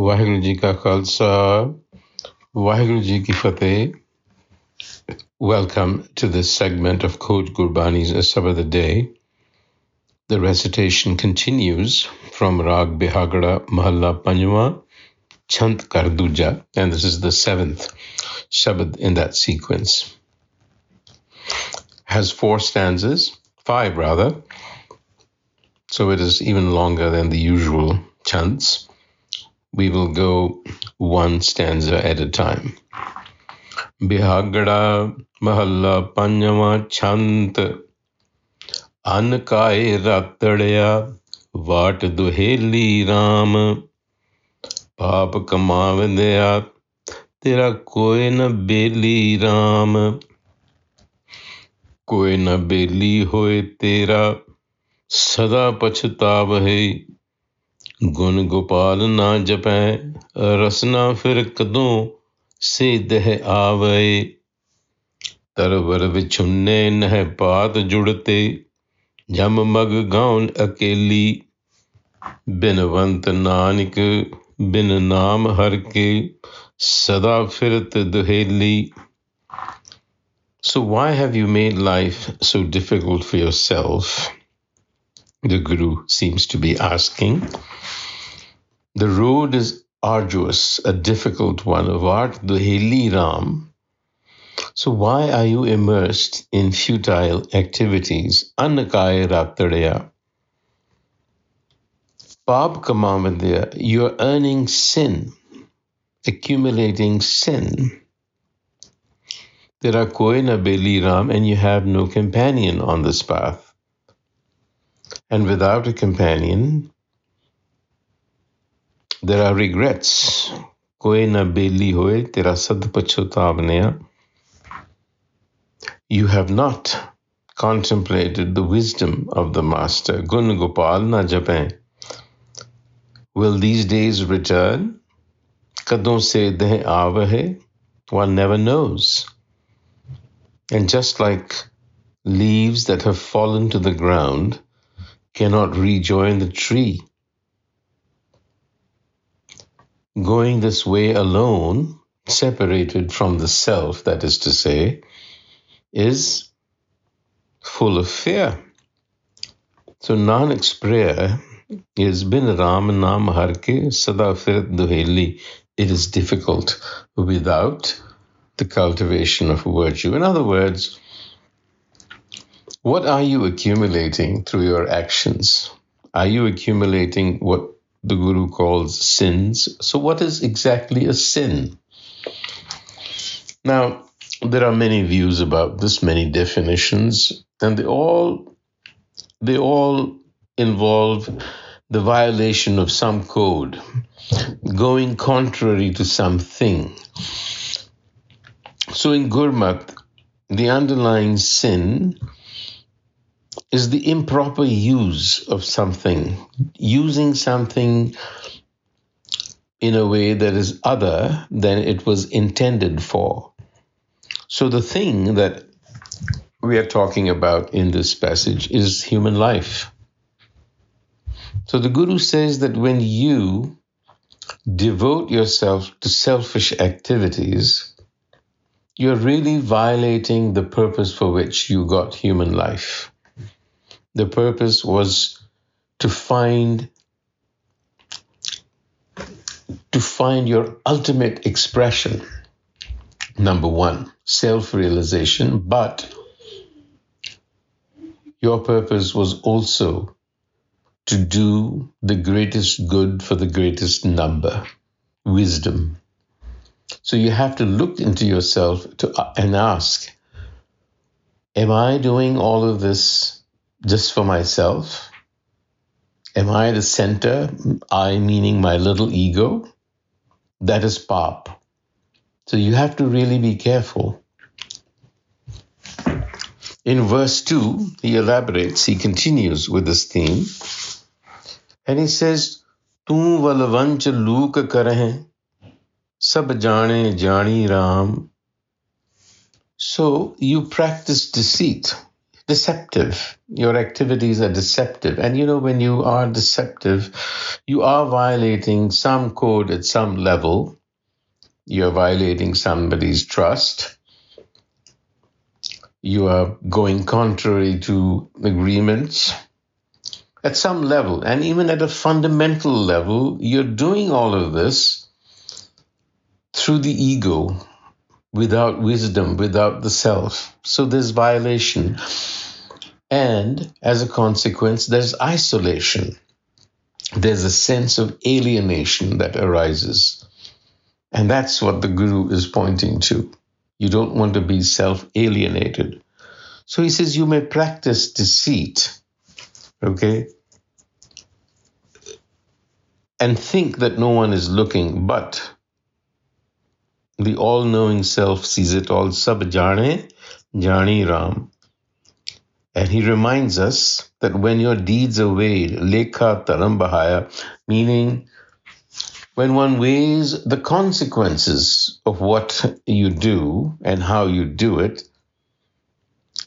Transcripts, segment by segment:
ਵਾਹਿਗੁਰੂ ਜੀ ਕਾ ਖਾਲਸਾ ਵਾਹਿਗੁਰੂ ਜੀ ਕੀ ਫਤਿਹ. Welcome to this segment of Khoj Gurbani's a-sabad-a-day. The recitation continues from Rag Bihagada Mahalla Panjwa, Chant Kar Duja, and this is the 7th Shabad in that sequence. Has 4 stanzas, 5 rather, so it is even longer than the usual chants. We will go one stanza at a time. Bihagada Mahalla Panjwa Chant An Kae Rataria Vaat Duheli Ram Paap Kamavandaya Tera Koi Na Beli Ram Koi Na Beli Hoye Tera Sada Pachhtaavhe गुण गोपाल ना जपै रसना फिर कदों से दह आवै तरवर विछुन्ने नह पात जुड़ते जम मग गाउन अकेली बिनवंत नानक बिन नाम हर के सदा फिरत दुहेली. So why have you made life so difficult for yourself? The Guru seems to be asking. The road is arduous, a difficult one. Vart duheli Ram. So why are you immersed in futile activities? An Kae Rataria. Paap kamavandaya. You're earning sin, accumulating sin. Tera koi na beli Ram, and you have no companion on this path. And without a companion, there are regrets. Koi na beli hoye tera sad pachhtaavneya. You have not contemplated the wisdom of the Master. Gun Gopal na japein. Will these days return? Kadon se deh aavahe. One never knows. And just like leaves that have fallen to the ground cannot rejoin the tree, going this way alone, separated from the self, that is to say, is full of fear. So Nanak's prayer is Bin Ram Naam Har Ke Sada Firat Duheli. It is difficult without the cultivation of virtue. In other words, what are you accumulating through your actions? Are you accumulating what the Guru calls sins? So what is exactly a sin? Now, there are many views about this, many definitions, and they all involve the violation of some code, going contrary to something. So in Gurmat, the underlying sin is the improper use of something, using something in a way that is other than it was intended for. So the thing that we are talking about in this passage is human life. So the Guru says that when you devote yourself to selfish activities, you're really violating the purpose for which you got human life. The purpose was to find your ultimate expression. Number one, self-realization, but your purpose was also to do the greatest good for the greatest number, wisdom. So you have to look into yourself and ask, am I doing all of this just for myself? Am I the center? I meaning my little ego? That is paap. So you have to really be careful. In verse 2, he elaborates, he continues with this theme, and he says, Tu valvanch look karahe, sab jane jani Ram. So you practice deceit. deceptive. Your activities are deceptive. And when you are deceptive, you are violating some code at some level. You're violating somebody's trust. You are going contrary to agreements at some level. And even at a fundamental level, you're doing all of this through the ego, without wisdom, without the self. So there's violation. And as a consequence, there's isolation. There's a sense of alienation that arises. And that's what the Guru is pointing to. You don't want to be self-alienated. So he says you may practice deceit, okay? And think that no one is looking, but the all-knowing self sees it all. Sab jane, jani Ram. And he reminds us that when your deeds are weighed, lekha taram bahaya, meaning when one weighs the consequences of what you do and how you do it,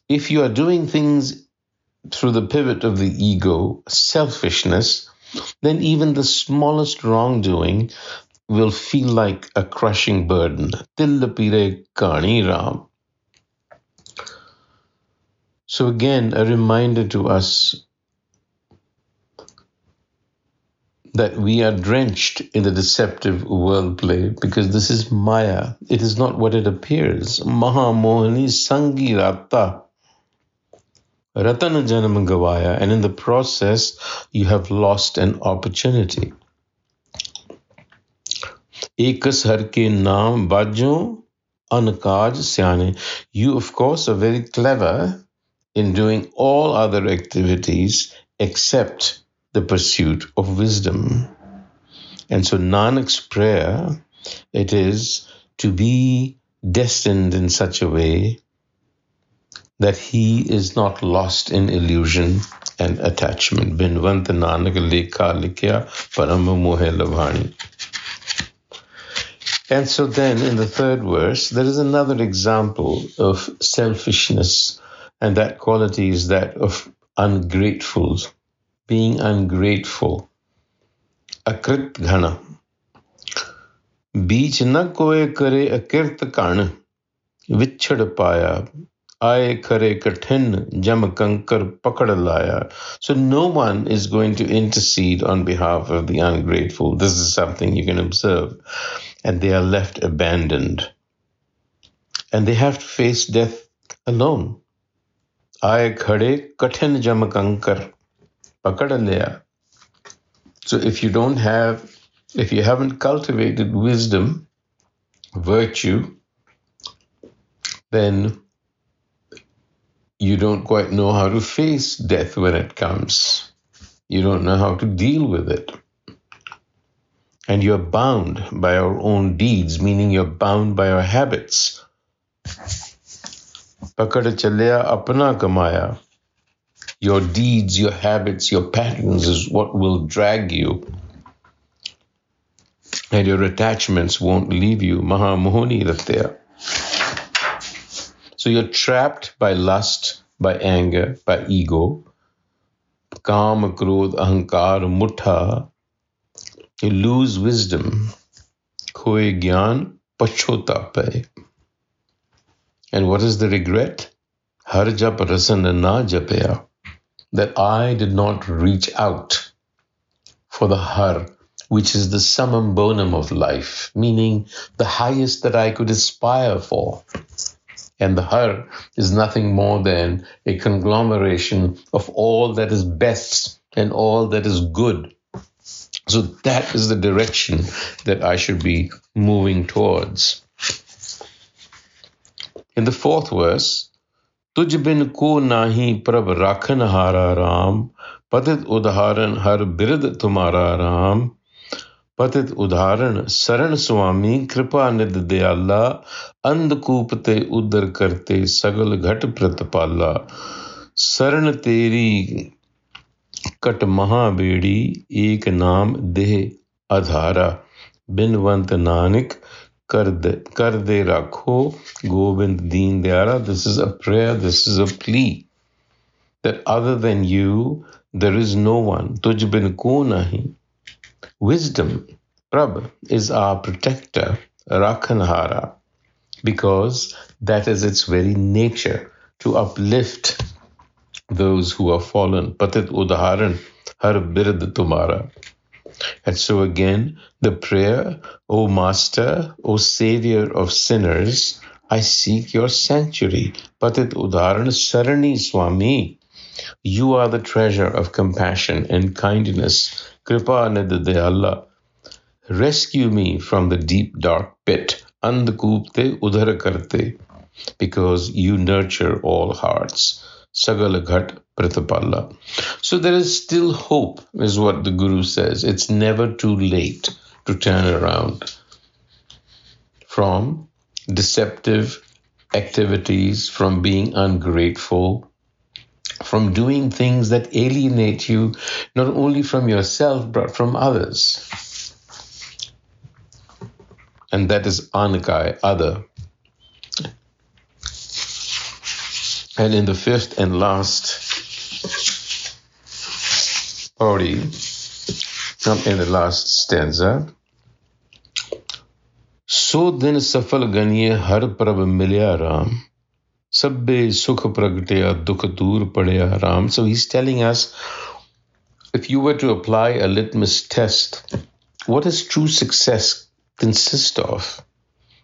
if you are doing things through the pivot of the ego, selfishness, then even the smallest wrongdoing will feel like a crushing burden. Til pire kani Ram. So again, a reminder to us that we are drenched in the deceptive world play because this is Maya. It is not what it appears. Maha Mohani Sangi Rata. Ratana Janam Gavaya. And in the process, you have lost an opportunity. Ekas har ke naam bajo ankaj syane. You, of course, are very clever in doing all other activities except the pursuit of wisdom. And so Nanak's prayer, it is to be destined in such a way that he is not lost in illusion and attachment. Binwant Nanak lekha likya parama mohe lavani. And so then in the third verse, there is another example of selfishness, and that quality is that of ungrateful, being ungrateful. Akrit ghana. Beech na koe kare akirt kan, vichhad paya, aaye khare kathin jam kankar pakad laya. So no one is going to intercede on behalf of the ungrateful. This is something you can observe. And they are left abandoned. And they have to face death alone. Aaye khade kathin jam kankar pakad laya. So if you haven't cultivated wisdom, virtue, then you don't quite know how to face death when it comes. You don't know how to deal with it. And you're bound by your own deeds, meaning you're bound by your habits. Pakad chalya apna kamaya. Your deeds, your habits, your patterns is what will drag you. And your attachments won't leave you. Maha Mohani Ratya. So you're trapped by lust, by anger, by ego. Kam, krodh, ahankar, mutha. You lose wisdom. Khoye gyan, pachhota pay. And what is the regret? Har jap rasan na japya. That I did not reach out for the har, which is the summum bonum of life, meaning the highest that I could aspire for. And the har is nothing more than a conglomeration of all that is best and all that is good. So that is the direction that I should be moving towards. In the fourth verse, Tuj bin ko nahi prab rakhan hara Ram, patit udharan har bird tumhara Ram, patit udharan saran swami kripa nid dayala, andkupte udar karte sagal ghat pratpala, saran teri kat mahabedi ek naam deh adhara, binwant nanak kar de rakho gobind deen dyara. This is a prayer, this is a plea. that other than you, there is no one. Tuj bin ko nahi. Wisdom, Prabh, is our protector, Rakhanhara, because that is its very nature, to uplift those who are fallen. Patit udaharan, har bird tumara. And so again, the prayer, O Master, O Savior of sinners, I seek your sanctuary. Patit udaharan sarani swami. You are the treasure of compassion and kindness. Kripa nidde Allah. Rescue me from the deep dark pit. Andkupte udhara karte. Because you nurture all hearts. Sagala ghat pratapalla. So there is still hope, is what the Guru says. It's never too late to turn around from deceptive activities, from being ungrateful, from doing things that alienate you, not only from yourself, but from others. And that is anakai, other. And in the fifth and last pauri, not in the last stanza, So din safal ganiye har prab milya Ram, sabbe sukh pragtaya dukh dur padya Ram. So he's telling us, if you were to apply a litmus test, what does true success consist of?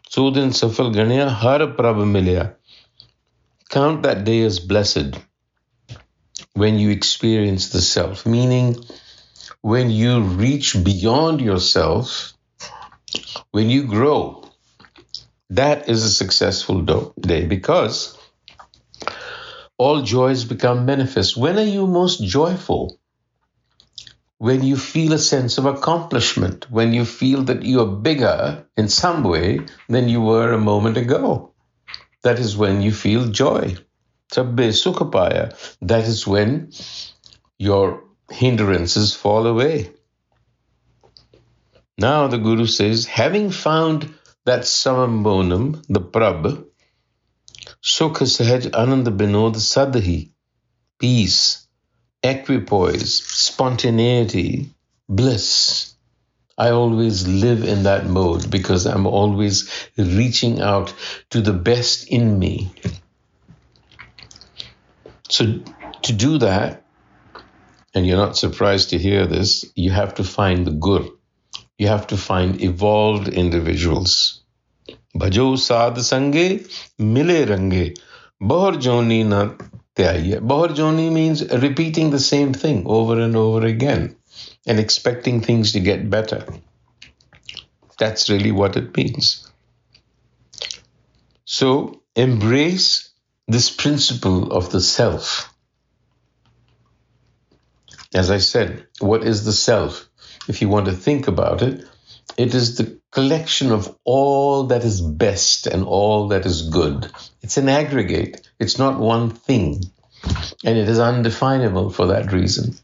So din safal ganiya har prab milya. Count that day as blessed when you experience the self, meaning when you reach beyond yourself, when you grow. That is a successful day, because all joys become manifest. When are you most joyful? When you feel a sense of accomplishment, when you feel that you are bigger in some way than you were a moment ago. That is when you feel joy. Sabbe sukha paya. That is when your hindrances fall away. Now the Guru says, having found that samambonam, the prab, sukha sahaj anand binod sadhi, peace, equipoise, spontaneity, bliss. I always live in that mode because I'm always reaching out to the best in me. So to do that, and you're not surprised to hear this, you have to find the Gur. You have to find evolved individuals. Bhajo sad sange, mile range. Bahar joni na tyaiye. Bahar joni means repeating the same thing over and over again and expecting things to get better. That's really what it means. So embrace this principle of the self. As I said, what is the self? If you want to think about it, it is the collection of all that is best and all that is good. It's an aggregate. It's not one thing. And it is undefinable for that reason.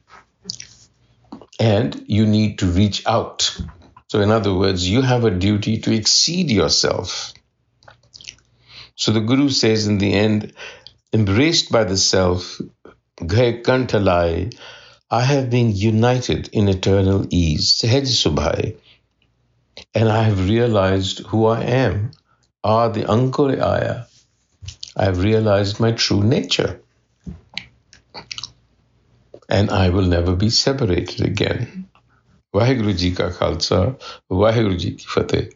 And you need to reach out. So in other words, you have a duty to exceed yourself. So the Guru says in the end, embraced by the self, Ghai Kantalai, I have been united in eternal ease, Sahaj Subhai, and I have realized who I am. The Ankure Aya. I have realized my true nature. And I will never be separated again. Vaheguru Ji Ka Khalsa, Vaheguru Ji Ki Fateh.